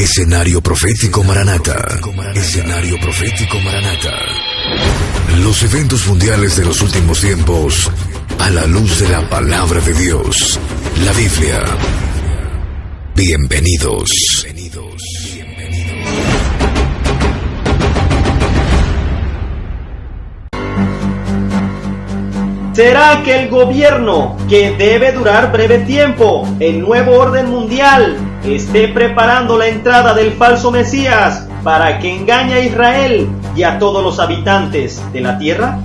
Escenario Profético Maranata. Escenario Profético Maranata. Los eventos mundiales de los últimos tiempos a la luz de la palabra de Dios, la Biblia. Bienvenidos. ¿Será que el gobierno, que debe durar breve tiempo, el nuevo orden mundial, esté preparando la entrada del falso Mesías para que engañe a Israel y a todos los habitantes de la tierra?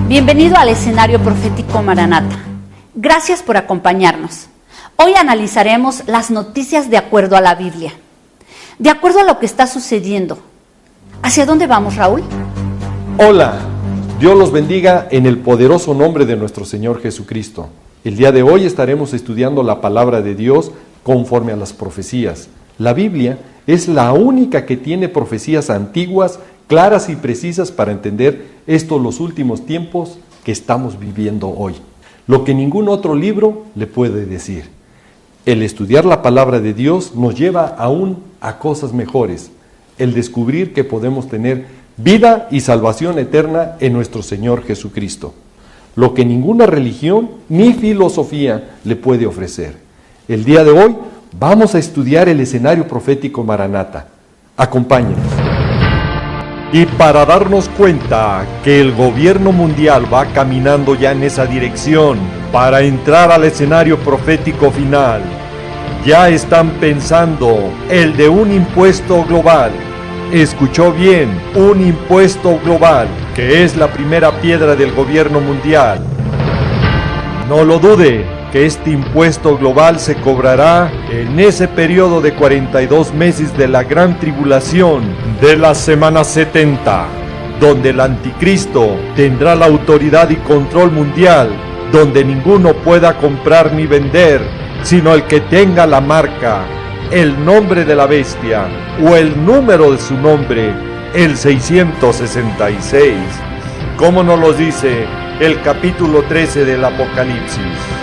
Bienvenido al Escenario Profético Maranata. Gracias por acompañarnos. Hoy analizaremos las noticias de acuerdo a la Biblia, de acuerdo a lo que está sucediendo. ¿Hacia dónde vamos, Raúl? Hola, Dios los bendiga en el poderoso nombre de nuestro Señor Jesucristo. El día de hoy estaremos estudiando la palabra de Dios conforme a las profecías. La Biblia es la única que tiene profecías antiguas, claras y precisas para entender estos los últimos tiempos que estamos viviendo hoy. Lo que ningún otro libro le puede decir. El estudiar la palabra de Dios nos lleva aún a cosas mejores. El descubrir que podemos tener vida y salvación eterna en nuestro Señor Jesucristo. Lo que ninguna religión ni filosofía le puede ofrecer. El día de hoy vamos a estudiar el escenario profético Maranata. Acompáñenos. Y para darnos cuenta que el gobierno mundial va caminando ya en esa dirección para entrar al escenario profético final, ya están pensando el de un impuesto global. Escuchó bien, un impuesto global, que es la primera piedra del gobierno mundial. No lo dude, que este impuesto global se cobrará en ese periodo de 42 meses de la gran tribulación de la semana 70, donde el anticristo tendrá la autoridad y control mundial, donde ninguno pueda comprar ni vender, sino el que tenga la marca, el nombre de la bestia o el número de su nombre, el 666, como nos lo dice el capítulo 13 del Apocalipsis.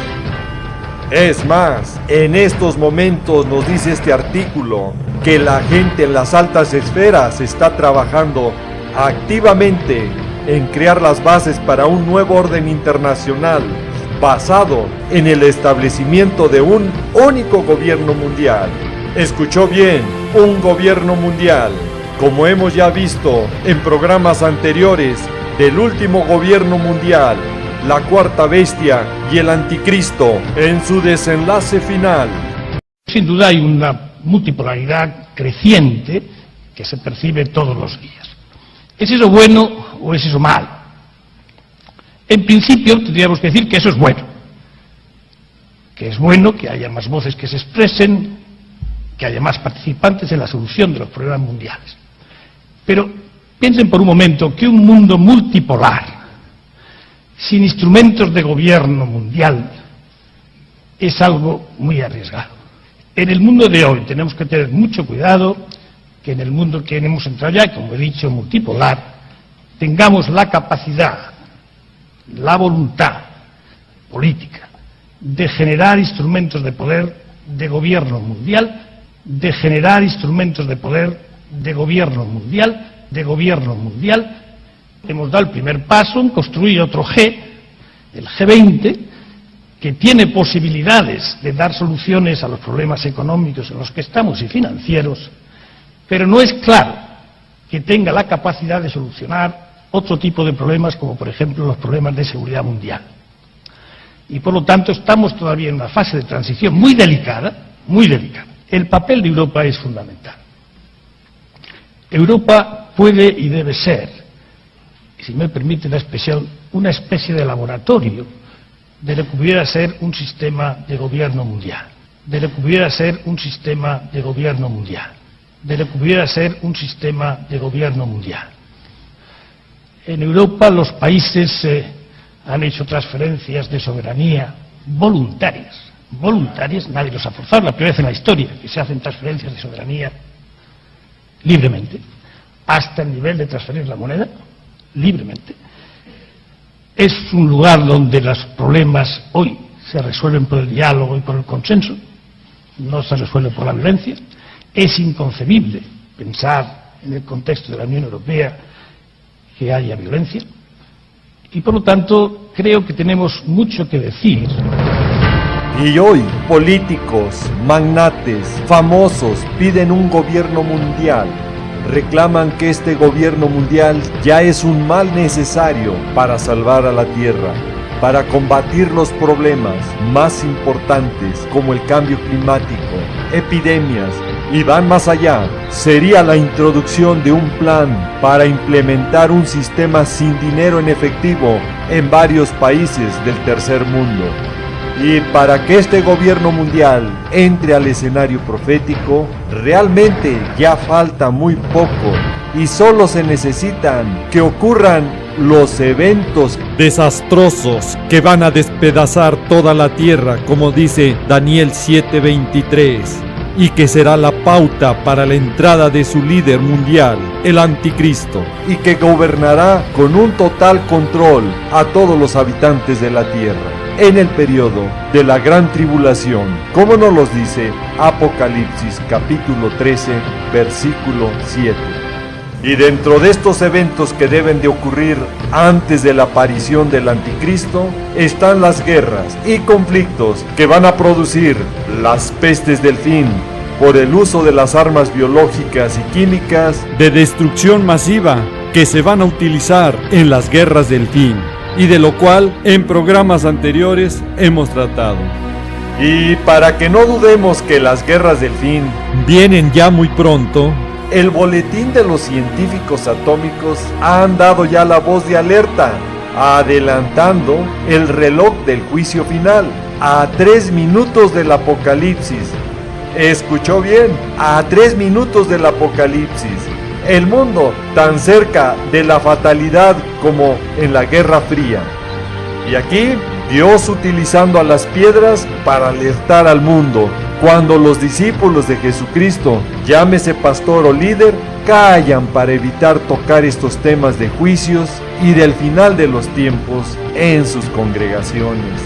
Es más, en estos momentos nos dice este artículo que la gente en las altas esferas está trabajando activamente en crear las bases para un nuevo orden internacional basado en el establecimiento de un único gobierno mundial. Escuchó bien, un gobierno mundial, como hemos ya visto en programas anteriores del último gobierno mundial, la cuarta bestia y el anticristo en su desenlace final. Sin duda hay una multipolaridad creciente que se percibe todos los días. ¿Es eso bueno o es eso malo? En principio tendríamos que decir que eso es bueno. Que es bueno que haya más voces que se expresen, que haya más participantes en la solución de los problemas mundiales. Pero piensen por un momento que un mundo multipolar, sin instrumentos de gobierno mundial, es algo muy arriesgado. En el mundo de hoy tenemos que tener mucho cuidado que en el mundo que hemos entrado ya, como he dicho, multipolar, tengamos la capacidad, la voluntad política de generar instrumentos de poder de gobierno mundial, Hemos dado el primer paso en construir otro G, el G20, que tiene posibilidades de dar soluciones a los problemas económicos en los que estamos y financieros, pero no es claro que tenga la capacidad de solucionar otro tipo de problemas, como por ejemplo los problemas de seguridad mundial. Y por lo tanto estamos todavía en una fase de transición muy delicada, muy delicada. El papel de Europa es fundamental. Europa puede y debe ser, si me permite la expresión, una especie de laboratorio de lo que pudiera ser un sistema de gobierno mundial, En Europa los países han hecho transferencias de soberanía voluntarias, nadie los ha forzado, la primera vez en la historia que se hacen transferencias de soberanía libremente. hasta el nivel de transferir la moneda libremente. Es un lugar donde los problemas hoy se resuelven por el diálogo y por el consenso, no se resuelven por la violencia. Es inconcebible pensar en el contexto de la Unión Europea que haya violencia y por lo tanto creo que tenemos mucho que decir. Y hoy políticos, magnates, famosos piden un gobierno mundial. Reclaman que este gobierno mundial ya es un mal necesario para salvar a la Tierra, para combatir los problemas más importantes como el cambio climático, epidemias, y van más allá. Sería la introducción de un plan para implementar un sistema sin dinero en efectivo en varios países del tercer mundo. Y para que este gobierno mundial entre al escenario profético, realmente ya falta muy poco y solo se necesitan que ocurran los eventos desastrosos que van a despedazar toda la tierra, como dice Daniel 7:23, y que será la pauta para la entrada de su líder mundial, el anticristo, y que gobernará con un total control a todos los habitantes de la tierra en el periodo de la gran tribulación, como nos los dice Apocalipsis capítulo 13, versículo 7. Y dentro de estos eventos que deben de ocurrir antes de la aparición del anticristo, están las guerras y conflictos que van a producir las pestes del fin, por el uso de las armas biológicas y químicas de destrucción masiva que se van a utilizar en las guerras del fin, y de lo cual en programas anteriores hemos tratado. Y para que no dudemos que las guerras del fin vienen ya muy pronto, el boletín de los científicos atómicos han dado ya la voz de alerta, adelantando el reloj del juicio final a 3 minutos del apocalipsis. Escuchó bien, a 3 minutos del apocalipsis. El mundo tan cerca de la fatalidad como en la Guerra Fría. Y aquí Dios utilizando a las piedras para alertar al mundo, cuando los discípulos de Jesucristo, llámese pastor o líder, callan para evitar tocar estos temas de juicios y del final de los tiempos en sus congregaciones.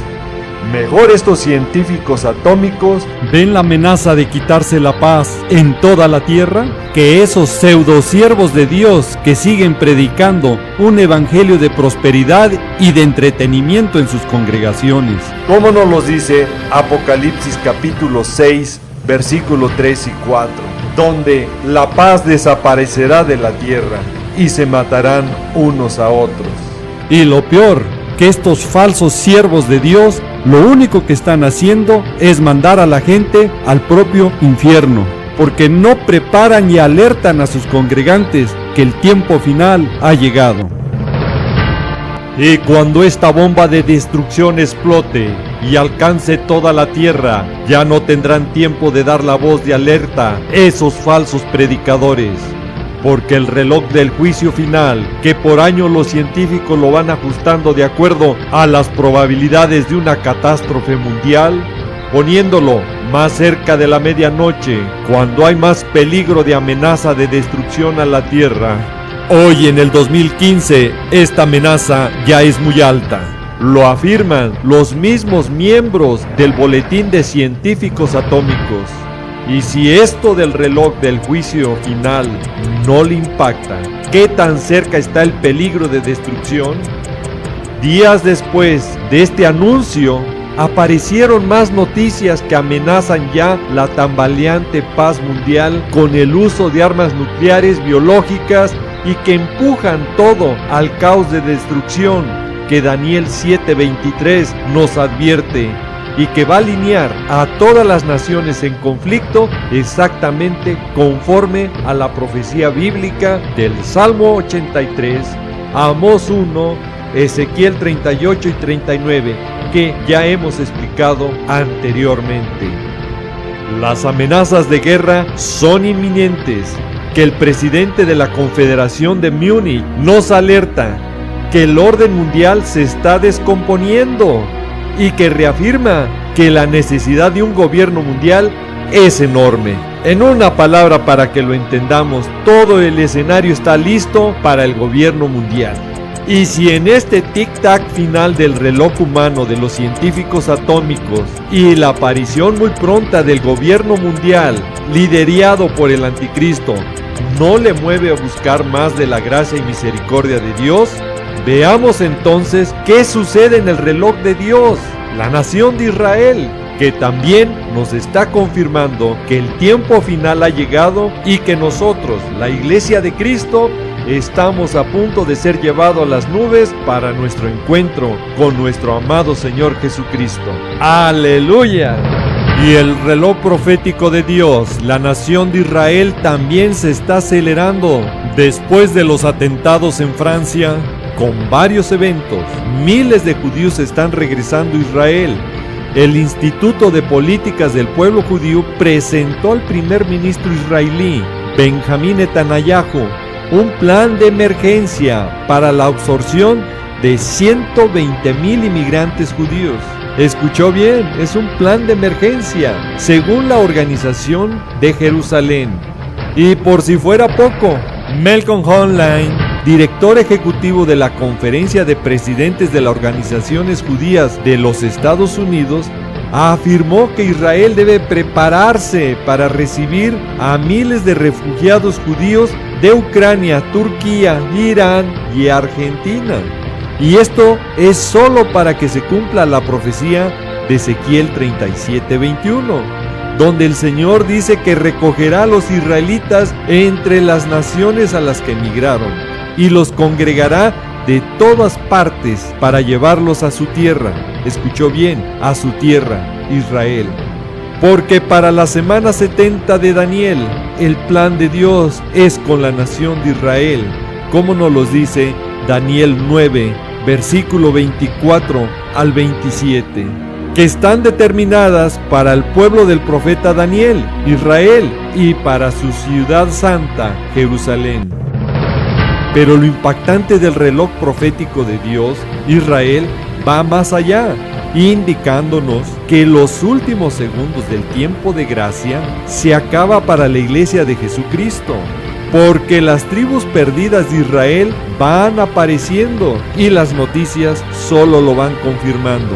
Mejor estos científicos atómicos ven la amenaza de quitarse la paz en toda la tierra que esos pseudosiervos de Dios que siguen predicando un evangelio de prosperidad y de entretenimiento en sus congregaciones. Como nos los dice Apocalipsis capítulo 6, versículo 3 y 4, donde la paz desaparecerá de la tierra y se matarán unos a otros. Y lo peor, que estos falsos siervos de Dios lo único que están haciendo es mandar a la gente al propio infierno, porque no preparan y alertan a sus congregantes que el tiempo final ha llegado. Y cuando esta bomba de destrucción explote y alcance toda la tierra, ya no tendrán tiempo de dar la voz de alerta esos falsos predicadores, porque el reloj del juicio final, que por año los científicos lo van ajustando de acuerdo a las probabilidades de una catástrofe mundial, poniéndolo más cerca de la medianoche, cuando hay más peligro de amenaza de destrucción a la tierra. Hoy en el 2015, esta amenaza ya es muy alta. Lo afirman los mismos miembros del Boletín de Científicos Atómicos. Y si esto del reloj del juicio final no le impacta, ¿qué tan cerca está el peligro de destrucción? Días después de este anuncio, aparecieron más noticias que amenazan ya la tambaleante paz mundial con el uso de armas nucleares biológicas y que empujan todo al caos de destrucción que Daniel 7:23 nos advierte, y que va a alinear a todas las naciones en conflicto exactamente conforme a la profecía bíblica del Salmo 83, Amós 1, Ezequiel 38 y 39, que ya hemos explicado anteriormente. Las amenazas de guerra son inminentes, que el presidente de la Confederación de Múnich nos alerta que el orden mundial se está descomponiendo, y que reafirma que la necesidad de un gobierno mundial es enorme. En una palabra, para que lo entendamos, todo el escenario está listo para el gobierno mundial. Y si en este tic-tac final del reloj humano de los científicos atómicos y la aparición muy pronta del gobierno mundial, liderado por el anticristo, no le mueve a buscar más de la gracia y misericordia de Dios, veamos entonces qué sucede en el reloj de Dios, la nación de Israel, que también nos está confirmando que el tiempo final ha llegado y que nosotros, la Iglesia de Cristo, estamos a punto de ser llevados a las nubes para nuestro encuentro con nuestro amado Señor Jesucristo. ¡Aleluya! Y el reloj profético de Dios, la nación de Israel, también se está acelerando. Después de los atentados en Francia, con varios eventos, miles de judíos están regresando a Israel. El Instituto de Políticas del Pueblo Judío presentó al primer ministro israelí, Benjamín Netanyahu, un plan de emergencia para la absorción de 120,000 inmigrantes judíos. Escuchó bien, es un plan de emergencia, según la Organización de Jerusalén. Y por si fuera poco, Malcolm Hoenlein, director ejecutivo de la Conferencia de Presidentes de las Organizaciones Judías de los Estados Unidos, afirmó que Israel debe prepararse para recibir a miles de refugiados judíos de Ucrania, Turquía, Irán y Argentina. Y esto es solo para que se cumpla la profecía de Ezequiel 37:21, donde el Señor dice que recogerá a los israelitas entre las naciones a las que emigraron y los congregará de todas partes para llevarlos a su tierra. Escuchó bien, a su tierra, Israel. Porque para la semana 70 de Daniel, el plan de Dios es con la nación de Israel, como nos lo dice Daniel 9, versículo 24 al 27, que están determinadas para el pueblo del profeta Daniel, Israel, y para su ciudad santa, Jerusalén. Pero lo impactante del reloj profético de Dios, Israel, va más allá, indicándonos que los últimos segundos del tiempo de gracia se acaba para la iglesia de Jesucristo, porque las tribus perdidas de Israel van apareciendo y las noticias solo lo van confirmando.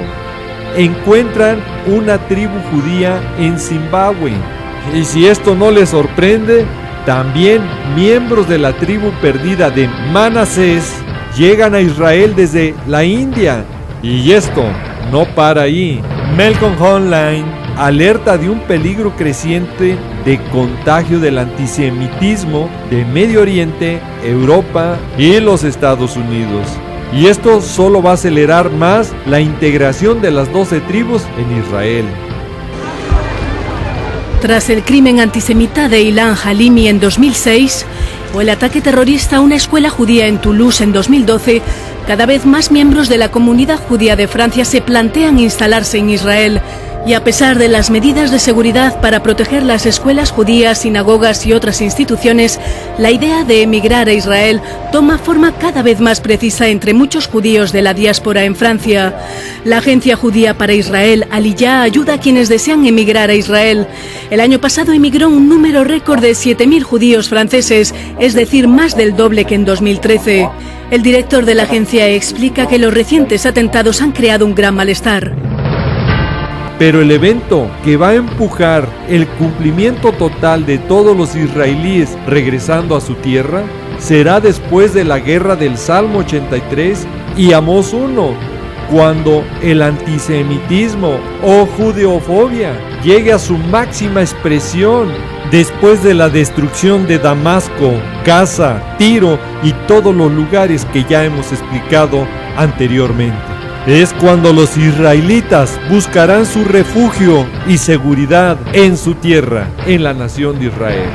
Encuentran una tribu judía en Zimbabue, y si esto no les sorprende, también miembros de la tribu perdida de Manasés llegan a Israel desde la India. Y esto no para ahí. Malcolm Hoenlein alerta de un peligro creciente de contagio del antisemitismo de Medio Oriente, Europa y los Estados Unidos. Y esto solo va a acelerar más la integración de las 12 tribus en Israel. Tras el crimen antisemita de Ilan Halimi en 2006 o el ataque terrorista a una escuela judía en Toulouse en 2012, cada vez más miembros de la comunidad judía de Francia se plantean instalarse en Israel. Y a pesar de las medidas de seguridad para proteger las escuelas judías, sinagogas y otras instituciones, la idea de emigrar a Israel toma forma cada vez más precisa entre muchos judíos de la diáspora en Francia. La Agencia Judía para Israel, Aliyah, ayuda a quienes desean emigrar a Israel. El año pasado emigró un número récord de 7.000 judíos franceses, es decir, más del doble que en 2013. El director de la agencia explica que los recientes atentados han creado un gran malestar. Pero el evento que va a empujar el cumplimiento total de todos los israelíes regresando a su tierra será después de la guerra del Salmo 83 y Amós 1, cuando el antisemitismo o judeofobia llegue a su máxima expresión después de la destrucción de Damasco, Gaza, Tiro y todos los lugares que ya hemos explicado anteriormente. Es cuando los israelitas buscarán su refugio y seguridad en su tierra, en la nación de Israel.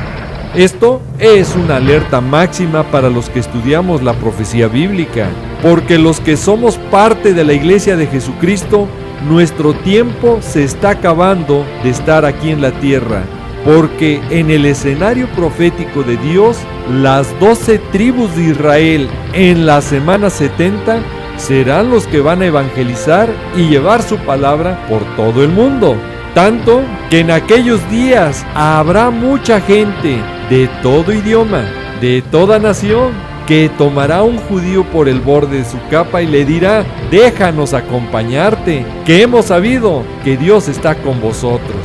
Esto es una alerta máxima para los que estudiamos la profecía bíblica, porque los que somos parte de la iglesia de Jesucristo, nuestro tiempo se está acabando de estar aquí en la tierra, porque en el escenario profético de Dios, las 12 tribus de Israel en la semana 70 serán los que van a evangelizar y llevar su palabra por todo el mundo. Tanto que en aquellos días habrá mucha gente de todo idioma, de toda nación, que tomará a un judío por el borde de su capa y le dirá: déjanos acompañarte, que hemos sabido que Dios está con vosotros.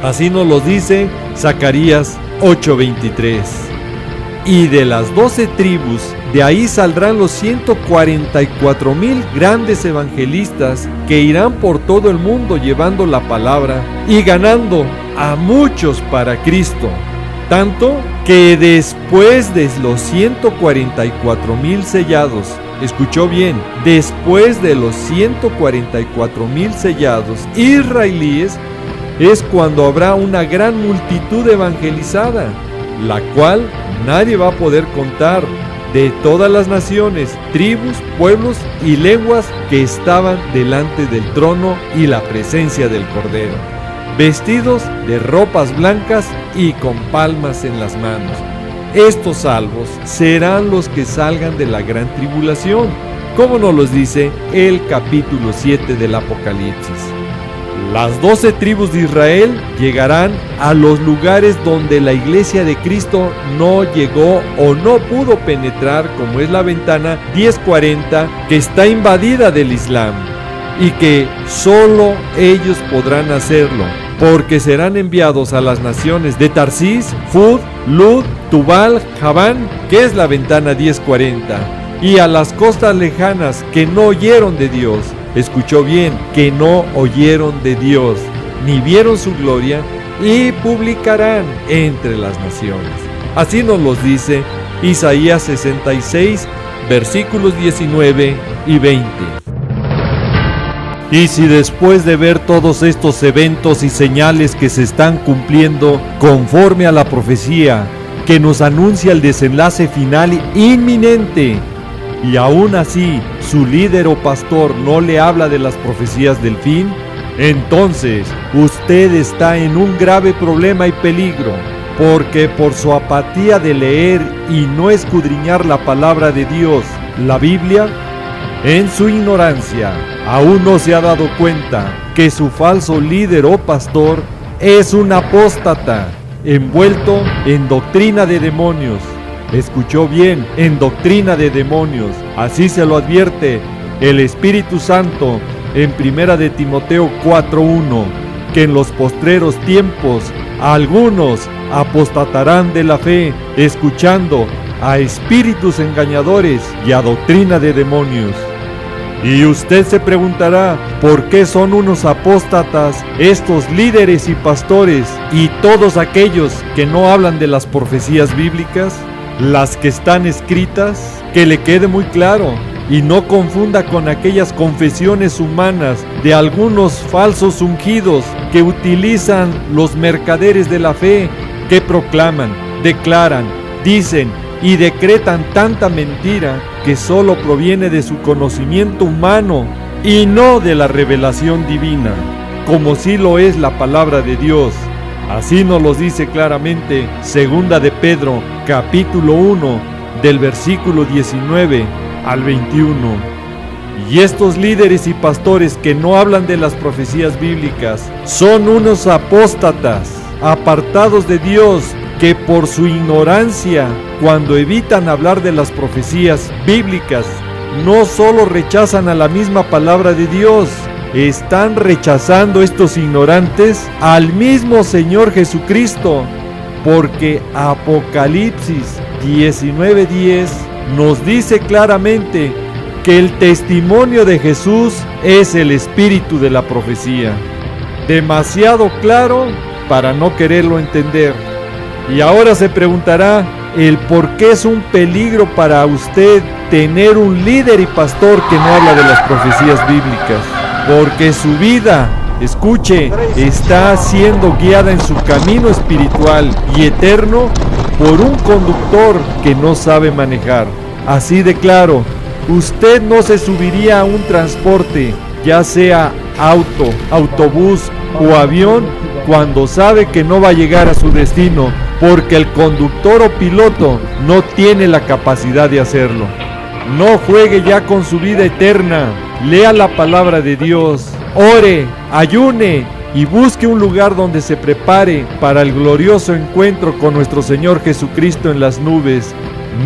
Así nos lo dice Zacarías 8:23. Y de las 12 tribus, de ahí saldrán los 144,000 grandes evangelistas que irán por todo el mundo llevando la palabra y ganando a muchos para Cristo. Tanto que después de los 144,000 sellados, escuchó bien, después de los 144,000 sellados israelíes, es cuando habrá una gran multitud evangelizada, la cual nadie va a poder contar, de todas las naciones, tribus, pueblos y lenguas que estaban delante del trono y la presencia del Cordero, vestidos de ropas blancas y con palmas en las manos. Estos salvos serán los que salgan de la gran tribulación, como nos los dice el capítulo 7 del Apocalipsis. Las 12 tribus de Israel llegarán a los lugares donde la iglesia de Cristo no llegó o no pudo penetrar, como es la ventana 1040, que está invadida del Islam, y que solo ellos podrán hacerlo, porque serán enviados a las naciones de Tarsís, Fud, Lud, Tubal, Javán, que es la ventana 1040, y a las costas lejanas que no oyeron de Dios. Escuchó bien, que no oyeron de Dios, ni vieron su gloria, y publicarán entre las naciones. Así nos los dice Isaías 66, versículos 19 y 20. Y si después de ver todos estos eventos y señales que se están cumpliendo conforme a la profecía que nos anuncia el desenlace final inminente, y aún así su líder o pastor no le habla de las profecías del fin, entonces usted está en un grave problema y peligro, porque por su apatía de leer y no escudriñar la palabra de Dios, la Biblia, en su ignorancia aún no se ha dado cuenta que su falso líder o pastor es un apóstata envuelto en doctrina de demonios. Escuchó bien, en doctrina de demonios. Así se lo advierte el Espíritu Santo en 1 de Timoteo 4:1, que en los postreros tiempos algunos apostatarán de la fe, escuchando a espíritus engañadores y a doctrina de demonios. Y usted se preguntará, ¿por qué son unos apóstatas estos líderes y pastores y todos aquellos que no hablan de las profecías bíblicas? Las que están escritas, que le quede muy claro y no confunda con aquellas confesiones humanas de algunos falsos ungidos que utilizan los mercaderes de la fe, que proclaman, declaran, dicen y decretan tanta mentira que solo proviene de su conocimiento humano y no de la revelación divina, como sí lo es la palabra de Dios. Así nos lo dice claramente 2 de Pedro, capítulo 1, del versículo 19 al 21. Y estos líderes y pastores que no hablan de las profecías bíblicas son unos apóstatas, apartados de Dios, que por su ignorancia, cuando evitan hablar de las profecías bíblicas, no solo rechazan a la misma palabra de Dios, están rechazando estos ignorantes al mismo Señor Jesucristo, porque Apocalipsis 19:10 nos dice claramente que el testimonio de Jesús es el espíritu de la profecía. Demasiado claro para no quererlo entender. Y ahora se preguntará el por qué es un peligro para usted tener un líder y pastor que no habla de las profecías bíblicas. Porque su vida, escuche, está siendo guiada en su camino espiritual y eterno por un conductor que no sabe manejar. Así de claro, usted no se subiría a un transporte, ya sea auto, autobús o avión, cuando sabe que no va a llegar a su destino, porque el conductor o piloto no tiene la capacidad de hacerlo. No juegue ya con su vida eterna. Lea la palabra de Dios, ore, ayune y busque un lugar donde se prepare para el glorioso encuentro con nuestro Señor Jesucristo en las nubes.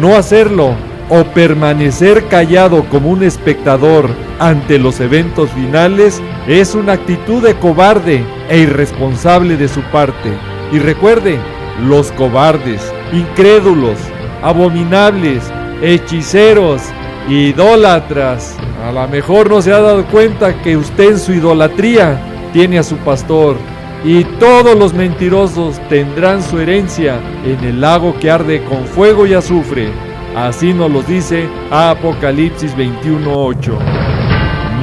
No hacerlo o permanecer callado como un espectador ante los eventos finales es una actitud de cobarde e irresponsable de su parte. Y recuerde, los cobardes, incrédulos, abominables, hechiceros, idólatras, a lo mejor no se ha dado cuenta que usted en su idolatría tiene a su pastor, y todos los mentirosos tendrán su herencia en el lago que arde con fuego y azufre. Así nos lo dice Apocalipsis 21:8.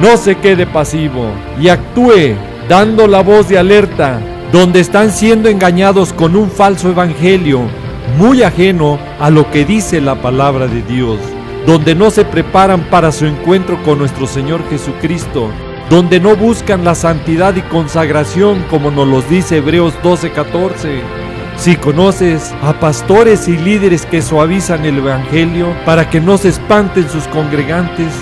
No se quede pasivo y actúe dando la voz de alerta donde están siendo engañados con un falso evangelio muy ajeno a lo que dice la palabra de Dios, donde no se preparan para su encuentro con nuestro Señor Jesucristo, donde no buscan la santidad y consagración como nos los dice Hebreos 12:14. Si conoces a pastores y líderes que suavizan el evangelio para que no se espanten sus congregantes,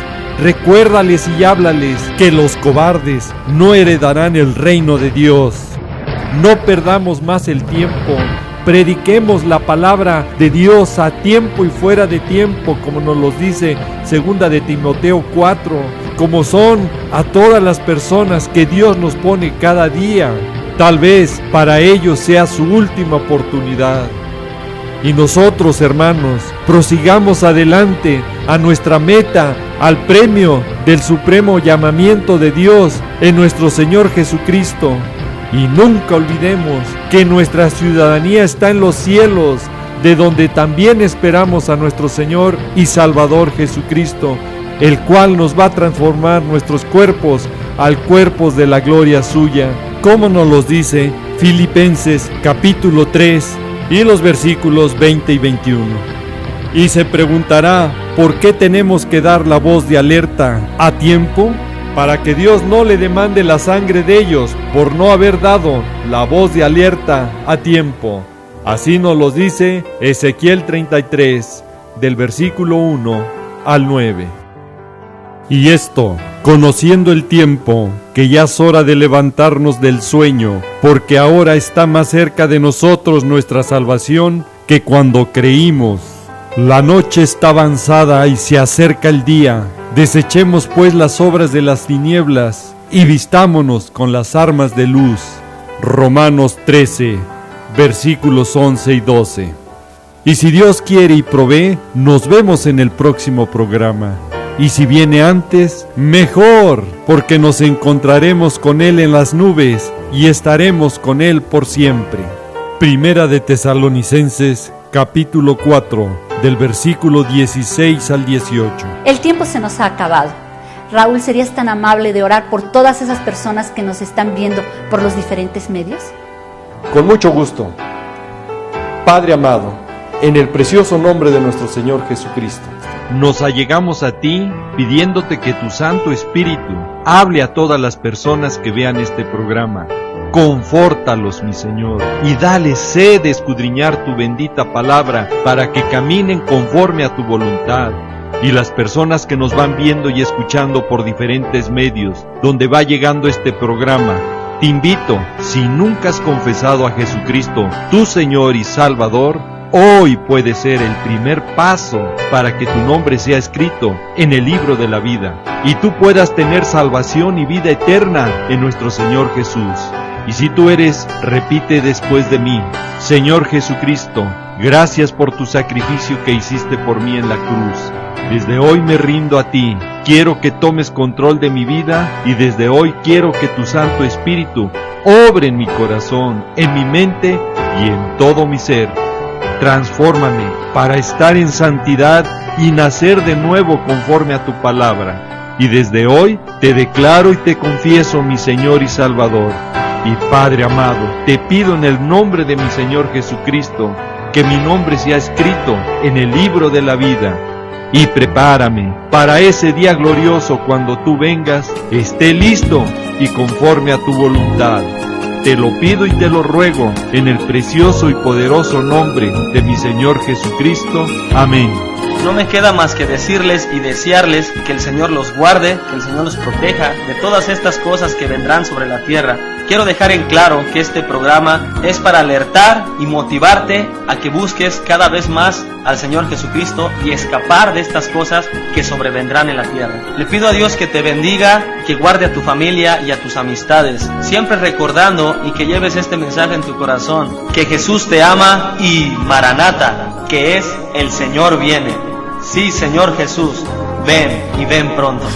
recuérdales y háblales que los cobardes no heredarán el reino de Dios. No perdamos más el tiempo. Prediquemos la palabra de Dios a tiempo y fuera de tiempo, como nos lo dice 2 de Timoteo 4, como son a todas las personas que Dios nos pone cada día. Tal vez para ellos sea su última oportunidad. Y nosotros, hermanos, prosigamos adelante a nuestra meta, al premio del supremo llamamiento de Dios en nuestro Señor Jesucristo. Y nunca olvidemos que nuestra ciudadanía está en los cielos, de donde también esperamos a nuestro Señor y Salvador Jesucristo, el cual nos va a transformar nuestros cuerpos al cuerpo de la gloria suya, como nos los dice Filipenses capítulo 3 y los versículos 20 y 21. Y se preguntará, ¿por qué tenemos que dar la voz de alerta a tiempo? Para que Dios no le demande la sangre de ellos por no haber dado la voz de alerta a tiempo. Así nos lo dice Ezequiel 33, del versículo 1 al 9. Y esto, conociendo el tiempo, que ya es hora de levantarnos del sueño, porque ahora está más cerca de nosotros nuestra salvación que cuando creímos. La noche está avanzada y se acerca el día. Desechemos pues las obras de las tinieblas y vistámonos con las armas de luz. Romanos 13, versículos 11 y 12. Y si Dios quiere y provee, nos vemos en el próximo programa. Y si viene antes, mejor, porque nos encontraremos con Él en las nubes y estaremos con Él por siempre. Primera de Tesalonicenses, capítulo 4, del versículo 16 al 18. El tiempo se nos ha acabado. Raúl, ¿serías tan amable de orar por todas esas personas que nos están viendo por los diferentes medios? Con mucho gusto. Padre amado, en el precioso nombre de nuestro Señor Jesucristo, nos allegamos a ti pidiéndote que tu Santo Espíritu hable a todas las personas que vean este programa. Confórtalos, mi Señor, y dale sed de escudriñar tu bendita palabra para que caminen conforme a tu voluntad. Y las personas que nos van viendo y escuchando por diferentes medios, donde va llegando este programa, te invito, si nunca has confesado a Jesucristo, tu Señor y Salvador, hoy puede ser el primer paso para que tu nombre sea escrito en el libro de la vida y tú puedas tener salvación y vida eterna en nuestro Señor Jesús. Y si tú eres, repite después de mí: Señor Jesucristo, gracias por tu sacrificio que hiciste por mí en la cruz. Desde hoy me rindo a ti, quiero que tomes control de mi vida y desde hoy quiero que tu Santo Espíritu obre en mi corazón, en mi mente y en todo mi ser. Transfórmame para estar en santidad y nacer de nuevo conforme a tu palabra. Y desde hoy te declaro y te confieso mi Señor y Salvador. Y Padre amado, te pido en el nombre de mi Señor Jesucristo, que mi nombre sea escrito en el libro de la vida. Y prepárame para ese día glorioso cuando tú vengas, esté listo y conforme a tu voluntad. Te lo pido y te lo ruego en el precioso y poderoso nombre de mi Señor Jesucristo. Amén. No me queda más que decirles y desearles que el Señor los guarde, que el Señor los proteja de todas estas cosas que vendrán sobre la tierra. Quiero dejar en claro que este programa es para alertar y motivarte a que busques cada vez más al Señor Jesucristo y escapar de estas cosas que sobrevendrán en la tierra. Le pido a Dios que te bendiga, que guarde a tu familia y a tus amistades, siempre recordando y que lleves este mensaje en tu corazón, que Jesús te ama y Maranata, que es el Señor viene. Sí, Señor Jesús, ven y ven pronto.